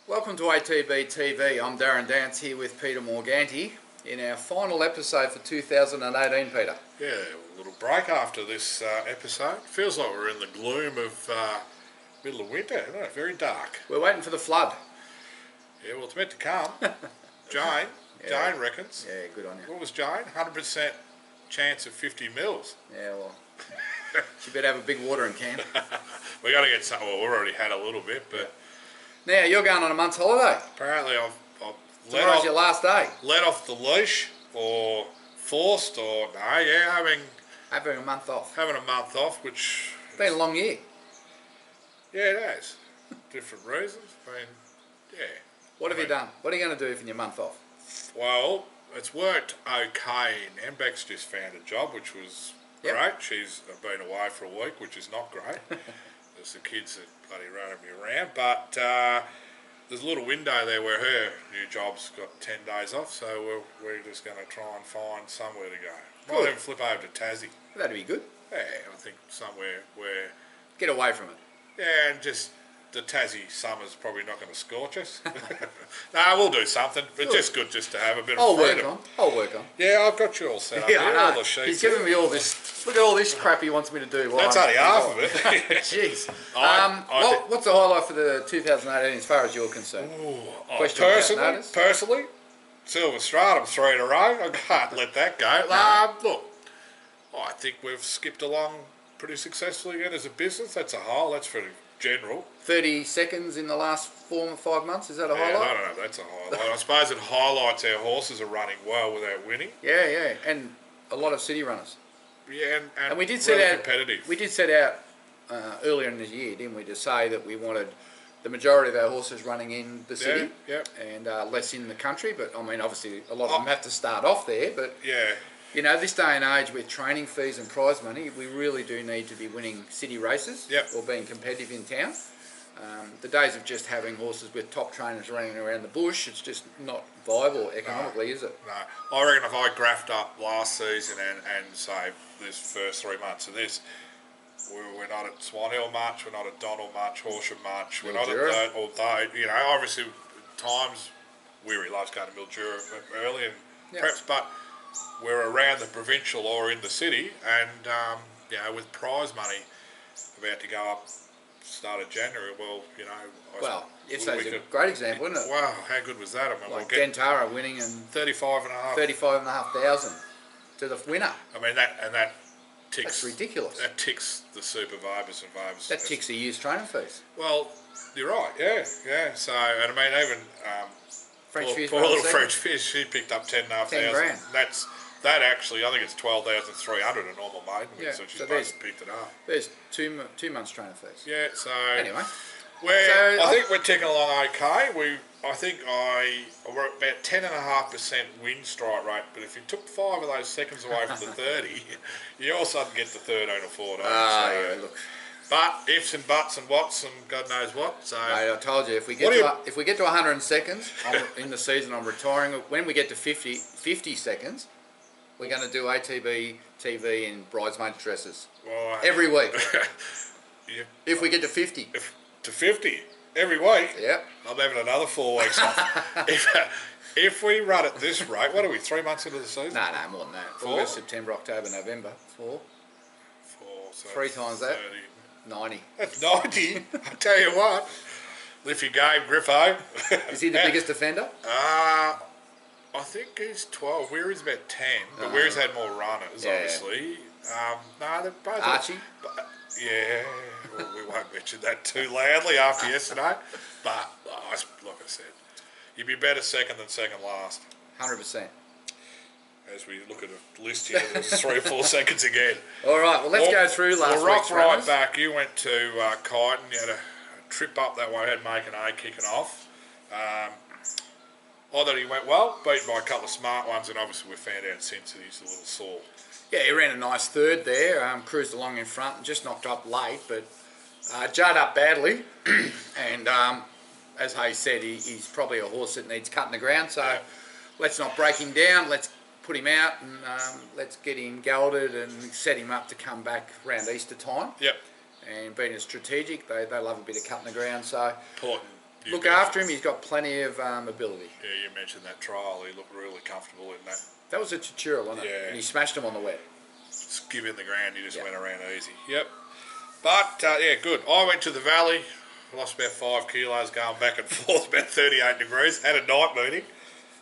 Welcome to ATB-TV. I'm Darren Dance here with Peter Morganti in our final episode for 2018, Peter. Yeah, a little break after this episode. Feels like we're in the gloom of middle of winter, isn't it? Very dark. We're waiting for the flood. Yeah, well, it's meant to come. Jane reckons. Yeah, good on you. What was Jane? 100% chance of 50 mils. Yeah, well, she better have a big watering can. We got to get some. Well, we've already had a little bit, but Now, you're going on a month's holiday. apparently I've Tomorrow's your last day. let off the leash, or forced, or no, yeah, Having a month off. having a month off, which It's been a long year. yeah, it has. Different reasons. Yeah. What have you done? What are you going to do for your month off? Well, it's worked okay. Nambeck's just found a job, which was great. She's been away for a week, which is not great. There's the kids that bloody running me around. But there's a little window there where her new job's got 10 days off, so we're just going to try and find somewhere to go. Might even flip over to Tassie. That'd be good. Yeah, I think somewhere where... Get away from it. Yeah, and just... The Tassie summer's probably not going to scorch us. No, we'll do something. It's just good just to have a bit of freedom. I'll work on. Yeah, I've got you all set up. Yeah, I know. All the sheets. He's giving me all this. Look at all this crap he wants me to do. That's only half of it. Jeez. What's the highlight for the 2018 as far as you're concerned? Personally, Silver Stratum 3 in a row. I can't let that go. Look, I think we've skipped along pretty successfully again as a business. That's a whole. That's pretty general. 30 seconds in the last 4 or 5 months, is that a highlight? No, that's a highlight. I suppose it highlights our horses are running well without winning. Yeah, and a lot of city runners. Yeah, and we did set out competitive. We did set out earlier in the year, didn't we, to say that we wanted the majority of our horses running in the city and less in the country. But I mean, obviously, a lot of them have to start off there. But you know, this day and age with training fees and prize money, we really do need to be winning city races or being competitive in town. The days of just having horses with top trainers running around the bush, it's just not viable economically, is it? No. I reckon if I graphed up last season and say this first 3 months of this, we're not at Swan Hill much, we're not at Donald much, Horsham much, we're not at that, although, you know, obviously times Weary loves going to Mildura early and perhaps, but we're around the provincial or in the city, and you know, with prize money about to go up start of January, well, you know... Yesterday's a great example, isn't it? Wow, how good was that? I mean, like Dentara winning and 35,500 to the winner. I mean, that ticks... That's ridiculous. That ticks the super vibers and vibers. That ticks a year's training fees. Well, you're right, yeah. So, and I mean, even... poor little French Fish, she picked up 10,500. 10 grand. That actually, I think it's 12,300 a normal maiden, so she's basically picked it up. There's two months training fees. Yeah, so... Anyway. I think we're ticking along okay. I think we're at about 10.5% win strike rate, but if you took 5 of those seconds away from the 30, you all of a sudden get to 13 or 14. Look. But ifs and buts and whats and God knows what. So mate, I told you, if we get to 100 seconds in the season, I'm retiring. When we get to 50 seconds, we're going to do ATB-TV in bridesmaid dresses every week. If we get to 50. To 50 every week? Yeah. I'm having another 4 weeks off. If we run at this rate, what are we, 3 months into the season? No, more than that. 4? August, September, October, November. 4. So 3 times 30. that. 90. That's 90. I tell you what. Lift your game, Griffo. Is he the biggest offender? I think he's 12. Weary's about 10, but Weary's had more runners, obviously. No, they're both... Archie? Yeah, well, we won't mention that too loudly after yesterday. But, like I said, you'd be better second than second last. 100%. As we look at a list here, there's 3 or 4 seconds again. All right, well, let's go through last week's runners. Back, you went to Kyneton, you had a trip up that way, had Make an A kicking off. I thought he went well, beaten by a couple of smart ones, and obviously we found out since that he's a little sore. Yeah, he ran a nice third there, cruised along in front and just knocked up late, but jarred up badly. And as Hayes said, he's probably a horse that needs cutting the ground, so let's not break him down, let's put him out and let's get him gelded and set him up to come back around Easter time. Yep. And being a strategic, they love a bit of cutting the ground, so... Important look after him. He's got plenty of ability. Yeah, you mentioned that trial. He looked really comfortable in that. That was a Tutorial, wasn't it? Yeah. And he smashed him on the wet. Just give him the ground, he just went around easy. Yep. But, yeah, good. I went to the valley, lost about 5 kilos going back and forth, about 38 degrees, had a night meeting.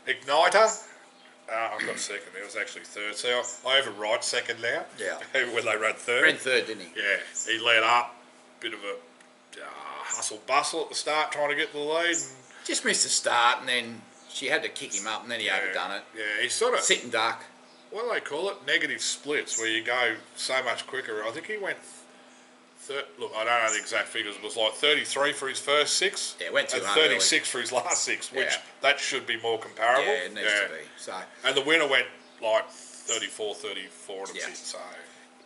Igniter, I got second. It was actually third. So I override second now. Yeah. When they ran third. Ran third, didn't he? Yeah. He led up, bit of a hustle bustle at the start, trying to get the lead. And just missed the start, and then she had to kick him up, and then he overdone it. Yeah, he's sort of sitting duck. What do they call it? Negative splits, where you go so much quicker. I think he went. Look, I don't know the exact figures. It was like 33 for his first 6. Yeah, went too and 36 for his last 6, which that should be more comparable. Yeah, it needs to be. So. And the winner went like 34 and a bit. So.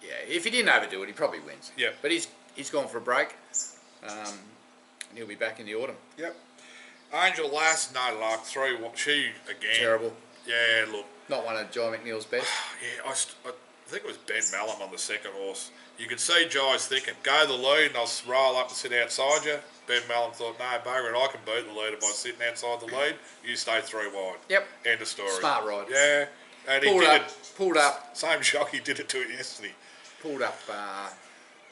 Yeah, if he didn't overdo it, he probably wins. Yeah. But he's gone for a break. And he'll be back in the autumn. Yep. Angel Lass, no luck. 3. She again. Terrible. Yeah, look. Not one of Jai McNeil's best. Yeah, I think it was Ben Mallam on the second horse. You could see Jai's thinking, go the lead and I'll roll up and sit outside you. Ben Mallam thought, no, bugger it, I can beat the leader by sitting outside the lead. You stay 3 wide. Yep. End of story. Smart ride. Yeah. And pulled up. Same shock, he did it to it yesterday. Pulled up,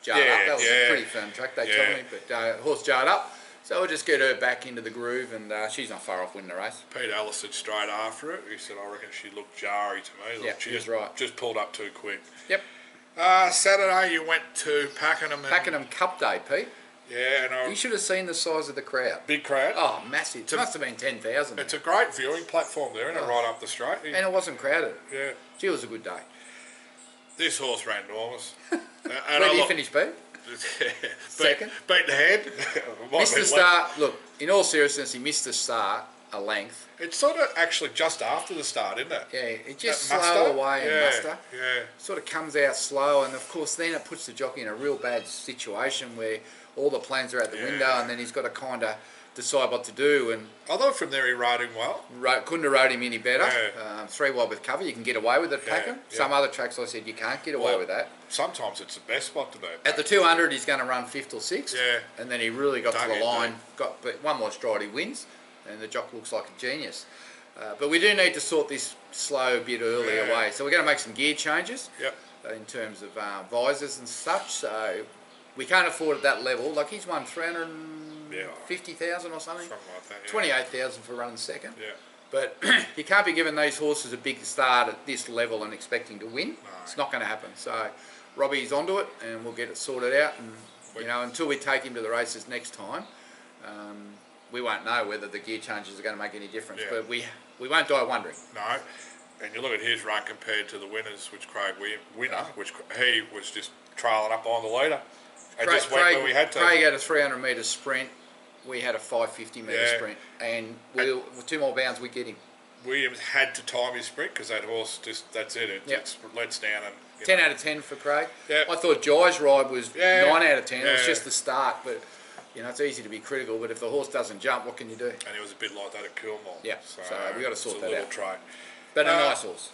jarred up. That was a pretty firm track, they told me. But horse jarred up. So we'll just get her back into the groove, and she's not far off winning the race. Pete Ellis said straight after it, he said, I reckon she looked jarry to me. Yeah, she was right. Just pulled up too quick. Yep. Saturday you went to Pakenham. Pakenham Cup Day, Pete. Yeah. And you should have seen the size of the crowd. Big crowd. Oh, massive. It must have been 10,000. It's a great viewing platform there, isn't it, right up the straight. And it wasn't crowded. Yeah. Gee, it was a good day. This horse ran enormous. Where did you finish, Pete? Second. Beat the head. Missed the start. Look, in all seriousness, he missed the start a length. It's sort of actually just after the start, isn't it? Yeah, it just slow away and muster. Yeah. Sort of comes out slow, and of course then it puts the jockey in a real bad situation where all the plans are out the window, and then he's got to kind of decide what to do. And I thought from there he rode him well. Couldn't have rode him any better. Yeah. 3 wide with cover, you can get away with it, Packham. Yeah. Some other tracks I said you can't get away with that. Sometimes it's the best spot to be. At the 200 he's going to run 5th or 6th. Yeah. And then he really got to the line, but one more stride he wins, and the jock looks like a genius. But we do need to sort this slow bit early away. So we're going to make some gear changes in terms of visors and such. So we can't afford at that level. Like he's won 350,000 or something. Something like that. 28,000 for running second. Yeah. But you can't be giving these horses a big start at this level and expecting to win. No. It's not going to happen. So Robbie's onto it, and we'll get it sorted out. And until we take him to the races next time, we won't know whether the gear changes are going to make any difference. Yeah. But we won't die wondering. No. And you look at his run compared to the winners, which which he was just trailing up on the leader. And just went where we had to. Craig had a 300 metre sprint. We had a 550 metre sprint. And with 2 more bounds, we get him. Williams had to time his sprint because that horse that's it. It lets down. And 10 out of 10 for Craig. Yep. I thought Jai's ride was 9 out of 10. Yeah. It was just the start. But, it's easy to be critical. But if the horse doesn't jump, what can you do? And it was a bit like that at Kilmore. Yeah. So we've got to sort that out. It's a little trait. But a nice horse.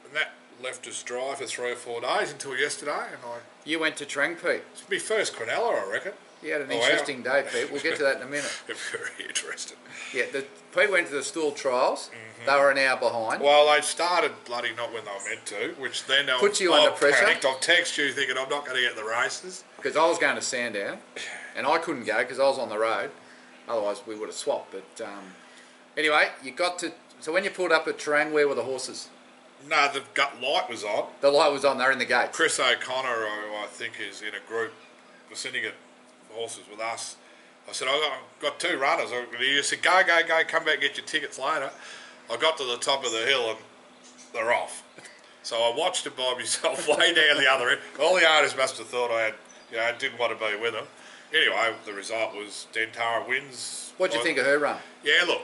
And that left us dry for 3 or 4 days until yesterday. And You went to Trang, Pete. It's my first Quinella, I reckon. You had an interesting day, Pete. We'll get to that in a minute. Very interesting. Yeah, Pete went to the stool trials. They were an hour behind. Well, they started bloody not when they were meant to, which then puts you under pressure. Panicked. I've texted you thinking I'm not going to get the races. Because I was going to Sandown, and I couldn't go because I was on the road. Otherwise, we would have swapped. But anyway, you got to... So when you pulled up at Trang, where were the horses? No, the gut light was on. The light was on. They're in the gates. Chris O'Connor, who I think is in a group, the syndicate horses with us. I said, I've got 2 runners. He said, go, come back and get your tickets later. I got to the top of the hill and they're off. So I watched it by myself way down the other end. All the owners must have thought I had, didn't want to be with them. Anyway, the result was Dentara wins. What do you think of her run? Yeah, look,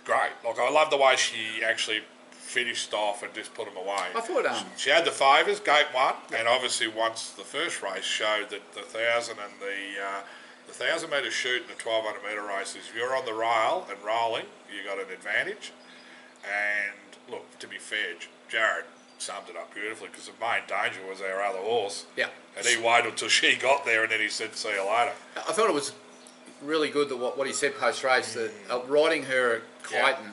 great. Like, I love the way she actually finished off and just put them away. I thought she had the favours, gate 1, and obviously once the first race showed that the 1,000 and the 1,000 metre shoot and the 1,200 metre races, if you're on the rail and rolling, you got an advantage. And look, to be fair, Jared summed it up beautifully because the main danger was our other horse. Yeah. And he waited until she got there and then he said, see you later. I thought it was really good that what he said post-race, that riding her at Clayton,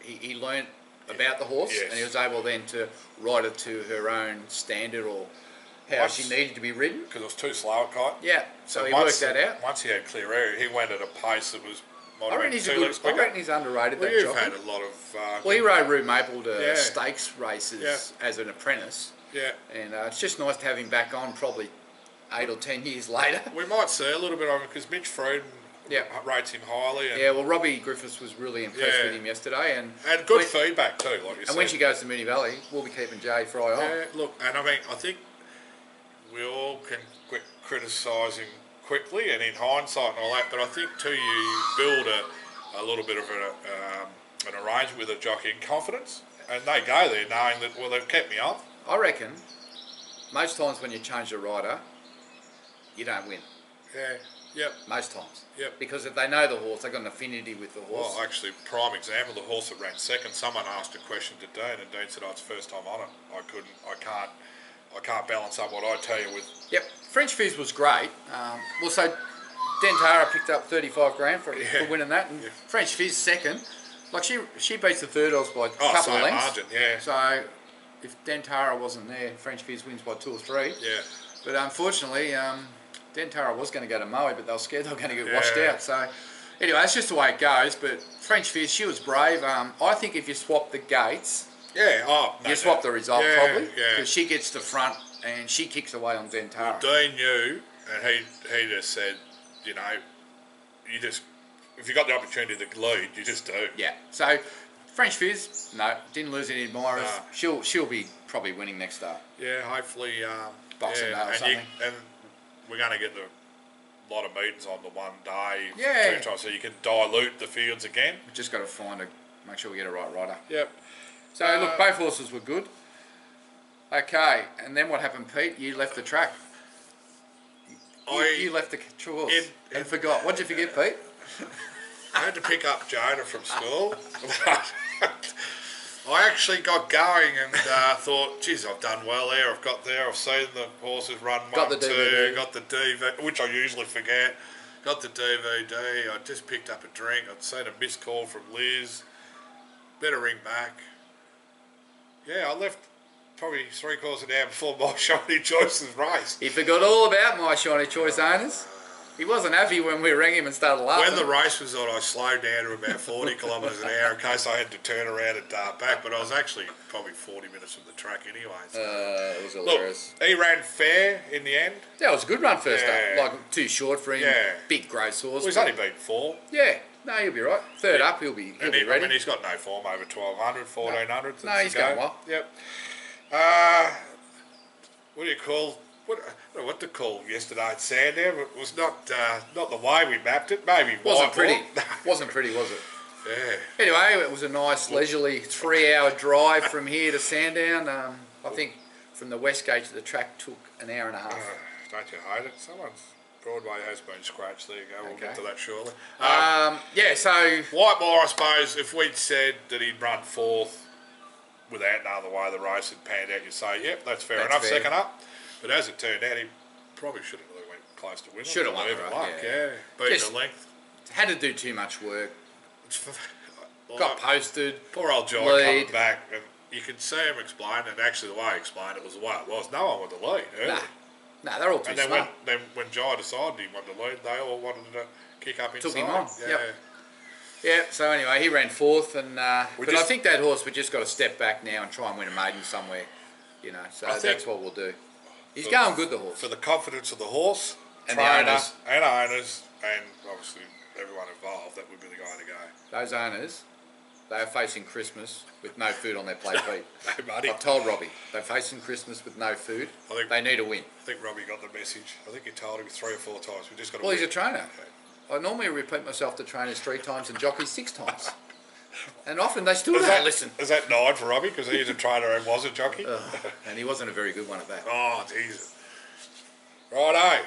he learnt about the horse, and he was able then to ride it to her own standard or how she needed to be ridden. Because it was too slow at Clayton. Yeah, so he worked that out. Once he had clear air, he went at a pace that was... I reckon he's underrated, that you've jockey. had a lot of... he rode Rue Maple to stakes races as an apprentice. Yeah. And it's just nice to have him back on probably 8 or 10 years later. We might see a little bit of him because Mitch Frieden rates him highly. And well, Robbie Griffiths was really impressed with him yesterday. And good feedback too, like you said. And when she goes to Moonee Valley, we'll be keeping Jay Fry on. Yeah, look, and I mean, I think we all can quit criticising quickly and in hindsight and all that, but I think too you build a little bit of an arrangement with a jockey in confidence, and they go there knowing that, well, they've kept me on. I reckon most times when you change a rider, you don't win. Yeah, yep. Most times. Yep. Because if they know the horse, they've got an affinity with the horse. Well, actually, prime example, the horse that ran second, someone asked a question to Dean, and Dean said, it's the first time on it. I can't balance up what I tell you with... Yep, French Fizz was great. Also, Dentara picked up 35 grand for winning that, and French Fizz second. Like, she beats the third odds by a couple of lengths. Margin, yeah. So, if Dentara wasn't there, French Fizz wins by 2 or 3. Yeah. But unfortunately, Dentara was going to go to Moe, but they were scared they were going to get washed out. So, anyway, that's just the way it goes. But French Fizz, she was brave. I think if you swap the gates... you swap the result probably, because she gets the front and she kicks away on Dentara. Dean knew, and he just said, you know, if you got the opportunity to lead, you just do. Yeah. So French Fizz, no, didn't lose any admirers. No. She'll be probably winning next start. Yeah, hopefully. Boxing Day or something. And we're going to get a lot of meetings on the one day. Yeah. 2 times, so you can dilute the fields again. We've just got to make sure we get a right rider. Yep. So, look, both horses were good. Okay, and then what happened, Pete? You left the track. You left the course and forgot. What did you forget, Pete? I had to pick up Jonah from school. I actually got going and thought, geez, I've done well there. I've got there. I've seen the horses run got 1, the 2. DVD. Got the DVD, which I usually forget. Got the DVD. I just picked up a drink. I'd seen a missed call from Liz. Better ring back. Yeah, I left probably 3/4 of an hour before My Shiny Choice's race. He forgot all about My Shiny Choice owners. He wasn't happy when we rang him and started laughing. When the race was on, I slowed down to about 40 kilometres an hour in case I had to turn around and dart back, but I was actually probably 40 minutes from the track anyway. So. It was hilarious. Look, he ran fair in the end. Yeah, it was a good run first up. Like, too short for him. Yeah. Big gross horse. Well, he's only been 4. Yeah. No, he'll be right. Third up, he'll be ready. I mean, he's got no form over 1,200, 1,400. No, he's going well. Yep. What do you call... What to call yesterday at Sandown? It was not the way we mapped it. Maybe wasn't pretty. Wasn't pretty, was it? Yeah. Anyway, it was a nice leisurely 3-hour drive from here to Sandown. I think from the West Gate to the track took an hour and a half. Don't you hate it? Broadway has been scratched. There you go. We'll get to that shortly. So Whitemore, I suppose, if we'd said that he'd run 4th without knowing the way the race had panned out, you'd say, yep, that's fair enough. Fair. Second up. But as it turned out, he probably should have really went close to winning. Should have won, right? Beating the length. Had to do too much work. Got posted. Poor old John coming back, and you could see him explain, and actually the way he explained it was the way it was. No one wanted to lead early. Nah, they're all too smart. And then when Jai decided he wanted to lead, they all wanted to kick up inside. Took him on. Yeah. So anyway, he ran 4th, and but I think that horse, we just got to step back now and try and win a maiden somewhere. You know, so that's what we'll do. He's going good, the horse. For the confidence of the horse, and trainer, the owners. And owners, and obviously everyone involved, that would be the guy to go. Those owners, they are facing Christmas with no food on their plate, Pete. Hey, buddy. I've told Robbie, they're facing Christmas with no food. They need a win. I think Robbie got the message. I think he told him 3 or 4 times. We just got to Well, he's a trainer. I normally repeat myself to trainers 3 times and jockeys 6 times. And often they still don't listen. Is that 9 for Robbie? Because he's a trainer and was a jockey? And he wasn't a very good one at that. Oh, Jesus. Righto. I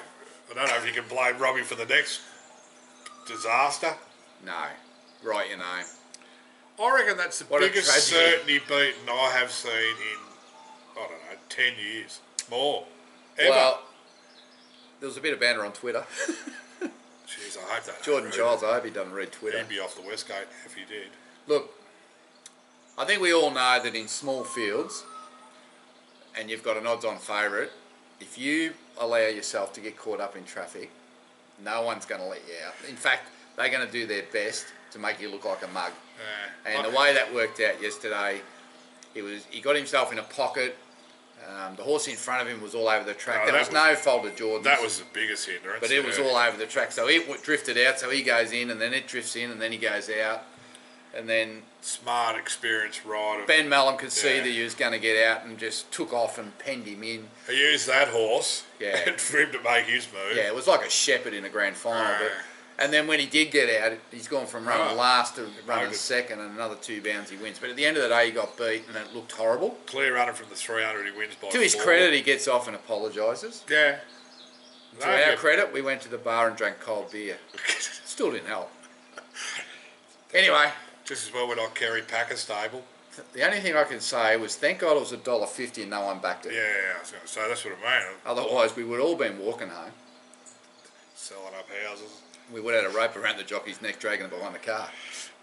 don't know if you can blame Robbie for the next disaster. No. Right, you know. I reckon that's the biggest certainty beating I have seen in, I don't know, 10 years. More. Ever. Well, there was a bit of banter on Twitter. Jeez, I hope that. Jordan Childs, I hope he doesn't read Twitter. He'd be off the Westgate if he did. Look, I think we all know that in small fields, and you've got an odds-on favourite, if you allow yourself to get caught up in traffic, no one's going to let you out. In fact, they're going to do their best to make you look like a mug. And the way that worked out yesterday, he got himself in a pocket. The horse in front of him was all over the track. There was no fault of Jordan's. That was the biggest hindrance. But it was all over the track. So it drifted out, so he goes in, and then it drifts in, and then he goes out. And then... Smart, experienced rider. Ben Mallam could see that he was going to get out and just took off and penned him in. He used that horse for him to make his move. Yeah, it was like a shepherd in a grand final. And then when he did get out, he's gone from running last to running second, and another 2 bounds he wins. But at the end of the day, he got beat, and it looked horrible. Clear runner from the 300, he wins by 4. To his credit, he gets off and apologises. Yeah. To our credit, we went to the bar and drank cold beer. Still didn't help. Anyway. Just as well we're not Kerry Packer stable. The only thing I can say was thank God it was $1.50 and no one backed it. Yeah, I was going to say, that's what I mean. Otherwise, we would all been walking home. Selling up houses. We would have had a rope around the jockey's neck, dragging it behind the car.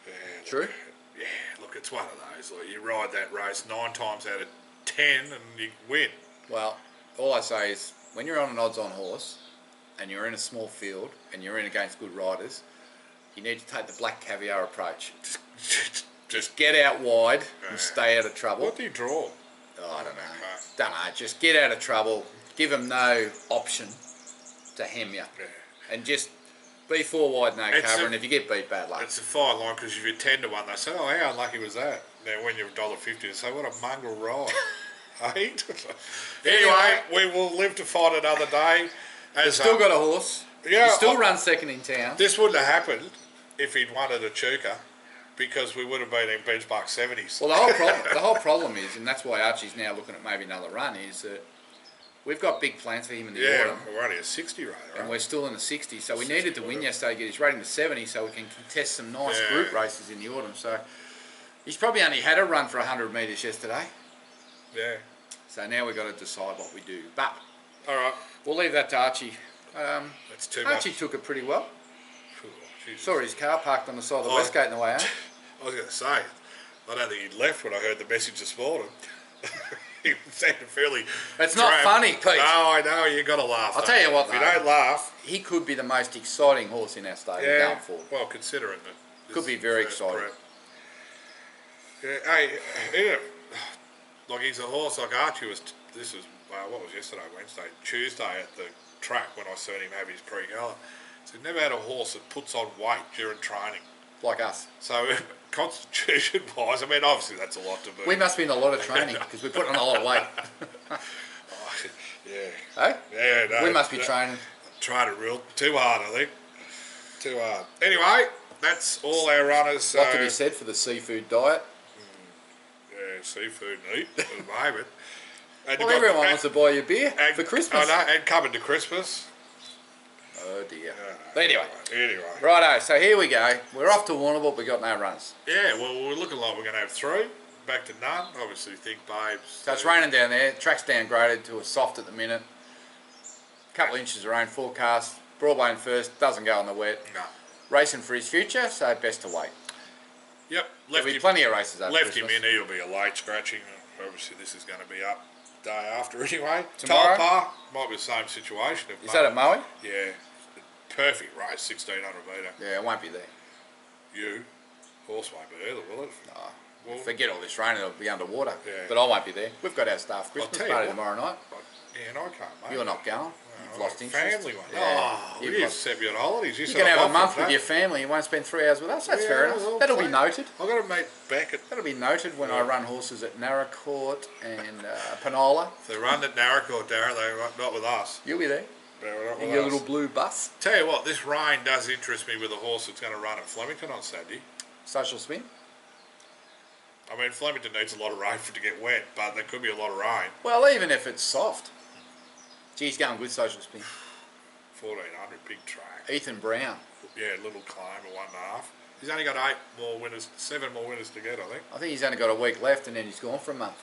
Yeah. True? Yeah, look, it's one of those. Like, you ride that race 9 times out of 10 and you win. Well, all I say is, when you're on an odds-on horse, and you're in a small field, and you're in against good riders, you need to take the black caviar approach. Just get out wide and stay out of trouble. What do you draw? Oh, I don't know. Don't know. Just get out of trouble. Give them no option to hem you. Yeah. And just be 4 wide, no cover, and if you get beat, bad luck. It's a fine line, because if you're 10 to 1, they say, oh, how unlucky was that? Now, when you're $1.50, they say, what a mongrel ride. Anyway, we will live to fight another day. You've still got a horse. Yeah, you still run second in town. This wouldn't have happened if he'd won at a Chuka, because we would have been in benchmark 70s. Well, the whole problem is, and that's why Archie's now looking at maybe another run, is that we've got big plans for him in the autumn. Yeah, we're only a 60 rater. And we're still in the 60s, so we needed to win yesterday, get his rating to 70, so we can contest some nice group races in the autumn. So he's probably only had a run for 100 metres yesterday. Yeah. So now we've got to decide what we do. But all right, we'll leave that to Archie. That's too Archie much. took it pretty well. Oh, saw his car parked on the side of the Westgate on the way out. I was going to say, I don't think he'd left when I heard the message this morning. He sounded fairly... It's not funny, Pete. No, I know, you got to laugh. I'll tell you what, if you don't laugh... He could be the most exciting horse in our stable going forward. Well, considering that... Could be very exciting. Yeah, hey, like he's a horse like Archie was... This was, what was yesterday, Wednesday, Tuesday at the track when I seen him have his pre-gala. So he'd never had a horse that puts on weight during training. Like us. So constitution-wise, I mean, obviously that's a lot to do. We must be in a lot of training because we're putting on a lot of weight. Hey? Yeah, no. We must be training. Trying to real too hard, I think. Too hard. Anyway, that's all our runners. What to be said for the seafood diet? Yeah, seafood and eat at the moment. And well, everyone wants to buy you beer for Christmas. I know, and coming to Christmas. Oh dear. But anyway. Righto, so here we go. We're off to Warrnambool, we got no runners. Yeah, well, we're looking like we're going to have 3. Back to none. Obviously, think Babes. So it's raining down there. Track's downgraded to a soft at the minute. Couple of inches of rain forecast. Broadway first, doesn't go on the wet. No. Racing for his future, so best to wait. Yep. There'll be plenty of races over Left Christmas. him in, he'll be a late scratching. Obviously, this is going to be up day after anyway. Tomorrow? Tolpa might be the same situation. Is that at Moe? Yeah. Perfect race, 1600 metre. Yeah, it won't be there. You? Horse won't be either, will it? No. Well, forget all this rain, it'll be underwater. Yeah. But I won't be there. We've got our staff Christmas party tomorrow night. Yeah, and I can't, mate. You're not going. You've lost interest. Family one. Yeah. You set me on holidays. You can have a month with your family. You won't spend 3 hours with us. That's fair enough. Well, that'll be noted. I've got to meet Beckett. That'll be noted when I run horses at Narracourt and Penola. If they run at Narracourt, Darren, they're not with us. You'll be there. Not in your little blue bus. Tell you what, this rain does interest me with a horse that's going to run at Flemington on Saturday. Social spin? I mean, Flemington needs a lot of rain for it to get wet, but there could be a lot of rain. Well, even if it's soft. Geez, going good social spin. 1400, big track. Ethan Brown. Yeah, little claim of 1.5. He's only got 7 more winners to get, I think. I think he's only got a week left and then he's gone for a month.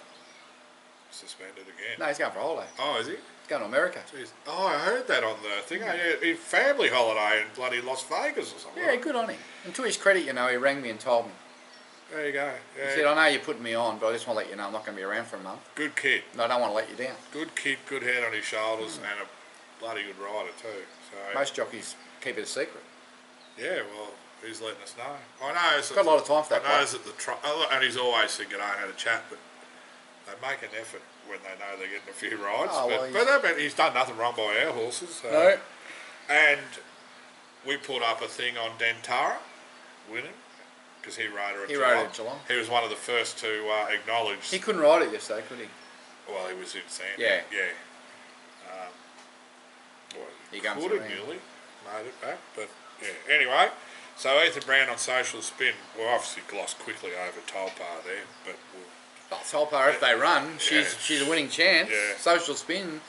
suspended again. No, he's going for a holiday. Oh, is he? He's going to America. Jeez. Oh, I heard that on the thing. Yeah, family holiday in bloody Las Vegas or something. Yeah, good on him. And to his credit, you know, he rang me and told me. There you go. Yeah. He said, I know you're putting me on, but I just want to let you know I'm not going to be around for a month. Good kid. No, I don't want to let you down. Good kid, good head on his shoulders, and a bloody good rider too. So most jockeys keep it a secret. Yeah, well, he's letting us know. I know. Got a lot of time for that. I know at the and he's always said good day and had a chat, but they make an effort when they know they're getting a few rides. Oh, but he's done nothing wrong by our horses. So. No. And we put up a thing on Dentara winning because he rode her at Geelong. He rode it at Geelong. He was one of the first to acknowledge. He couldn't ride it yesterday, could he? Well, he was in Sandton. Yeah. Yeah. He could have nearly made it back, but yeah. Anyway, so Ethan Brown on Social Spin. Well, obviously glossed quickly over Tolpar there, but Tolpar, if they run, she's a winning chance. Yeah. Social Spin,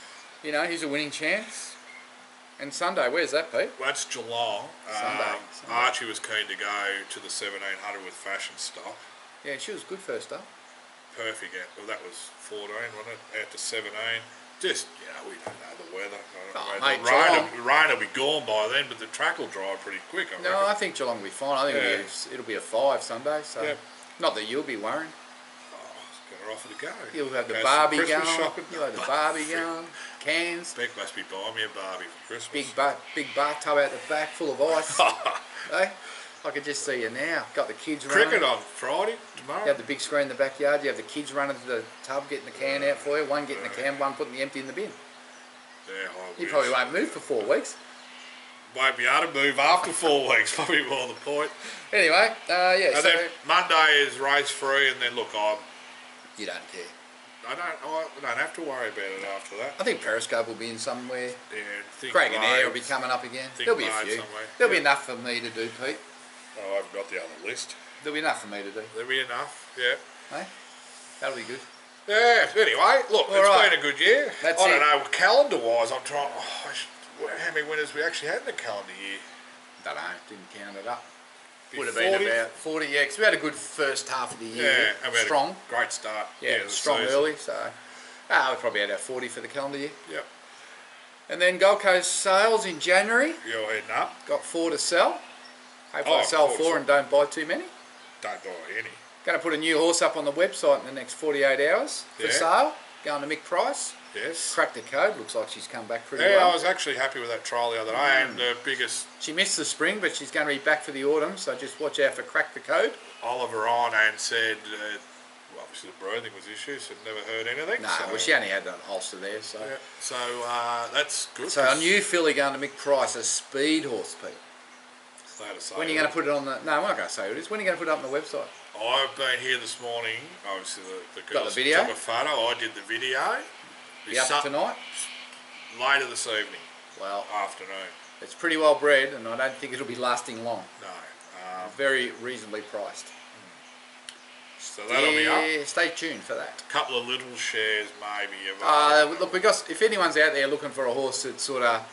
you know, he's a winning chance. And Sunday, where's that, Pete? Well, that's Geelong. Sunday. Archie was keen to go to the 1700 with Fashion Stock. Yeah, she was good first up. Perfect. Well, that was 14, wasn't it? Out to 17. Just, you know, we don't know the weather. The rain will be gone by then, but the track will dry pretty quick. I think Geelong will be fine. I think it'll be a 5 Sunday. So not that you'll be worrying. Got her offer to go. You'll have the Barbie going. You'll have the Barbie going. Cans. Beck must be buying me a Barbie for Christmas. Big bathtub out the back full of ice. Hey, I can just see you now. Got the kids running. Cricket on Friday, tomorrow. You have the big screen in the backyard. You have the kids running to the tub, getting the can out for you. One getting the can, one putting the empty in the bin. Yeah, you probably won't move for 4 weeks. Won't be able to move after 4 weeks. Probably more the point. Anyway, yeah. And then Monday is race free, and then look, you don't care. I don't have to worry about it after that. I think Periscope will be in somewhere. Yeah, Craig and Air will be coming up again. There'll be a few. There'll be enough for me to do, Pete. Oh, I've got the other list. There'll be enough for me to do. There'll be enough, yeah. Hey? That'll be good. Yeah, anyway, look, it's been a good year. I don't know, calendar-wise, I'm trying... how many winners we actually had in the calendar year? Don't know, didn't count it up. Would have been about 40, yeah, because we had a good first half of the year. Yeah, strong. Great start. Yeah, strong early, so... we probably had our 40 for the calendar year. Yep. And then Gold Coast sales in January. You're heading up. Got 4 to sell. Hopefully I sell 4 and don't buy too many. Don't buy any. Going to put a new horse up on the website in the next 48 hours for sale. Going to Mick Price. Yes. Cracked the code. Looks like she's come back pretty well. Yeah, I was actually happy with that trial the other day. And the biggest... She missed the spring, but she's going to be back for the autumn, so just watch out for Crack the Code. Oliver on and said... obviously the breathing was issues and never heard anything. No, well she only had that holster there, so... Yeah. So that's good. So a new filly going to Mick Price, a speed horse, Pete. When are you going to put it on the... No, I'm not going to say who it is. When are you going to put it up on the website? I've been here this morning. Obviously the girls got the video? took a photo. I did the video. Be up tonight? Later this evening. Well... Afternoon. It's pretty well bred and I don't think it'll be lasting long. No. Very reasonably priced. So that'll be up. Yeah, stay tuned for that. A couple of little shares maybe. Look, because if anyone's out there looking for a horse that's sort of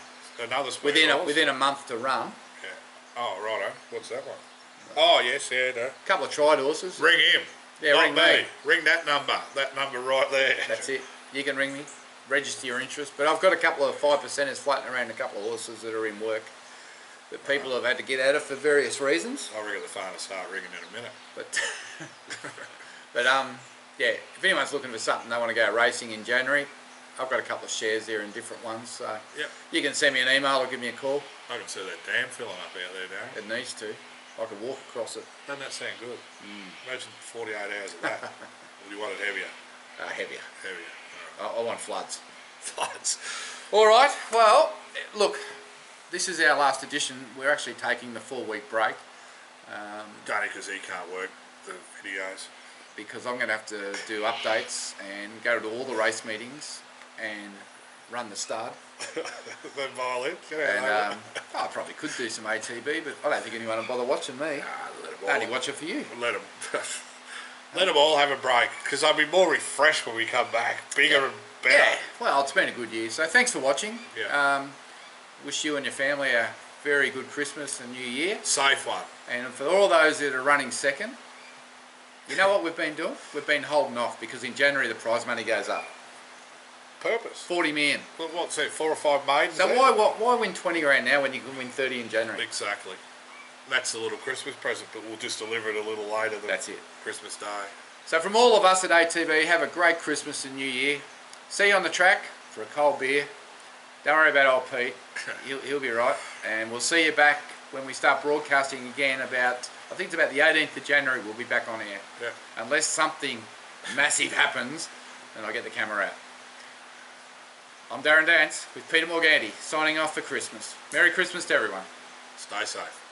within a month to run. Yeah. Oh, righto. What's that one? Oh, yes, yeah. No. A couple of tried horses. Ring him. Yeah, ring me. Ring that number. That number right there. That's it. You can ring me. Register your interest. But I've got a couple of 5%ers floating around, a couple of horses that are in work that people have had to get out of for various reasons. I'll ring the phone and start ringing in a minute. But yeah, if anyone's looking for something they want to go racing in January, I've got a couple of shares there in different ones. So you can send me an email or give me a call. I can see that dam filling up out there, Darren. It needs to. I could walk across it. Doesn't that sound good? Imagine 48 hours of that. Or do you want it heavier? Heavier. Heavier. I want floods. Floods. All right. Well, look, this is our last edition. We're actually taking the 4-week break. Danny, because he can't work the videos. Because I'm going to have to do updates and go to all the race meetings and run the stud. The violin. And I probably could do some ATB, but I don't think anyone will bother watching me. I only watch it for you. Let them all have a break, because I'll be more refreshed when we come back. Bigger and better. Yeah, well, it's been a good year. So thanks for watching. Yeah. Wish you and your family a very good Christmas and New Year. Safe one. And for all those that are running second, you know what we've been doing? We've been holding off, because in January the prize money goes up. purpose. 40 million. Well, what's it, 4 or 5 maidens? So why win 20 grand now when you can win 30 in January? Exactly. That's the little Christmas present, but we'll just deliver it a little later than Christmas Day. So from all of us at ATB, have a great Christmas and New Year. See you on the track for a cold beer. Don't worry about old Pete. He'll be right. And we'll see you back when we start broadcasting again about, I think it's about the 18th of January we'll be back on air. Yeah. Unless something massive happens, then I'll get the camera out. I'm Darren Dance with Peter Morganti, signing off for Christmas. Merry Christmas to everyone. Stay safe.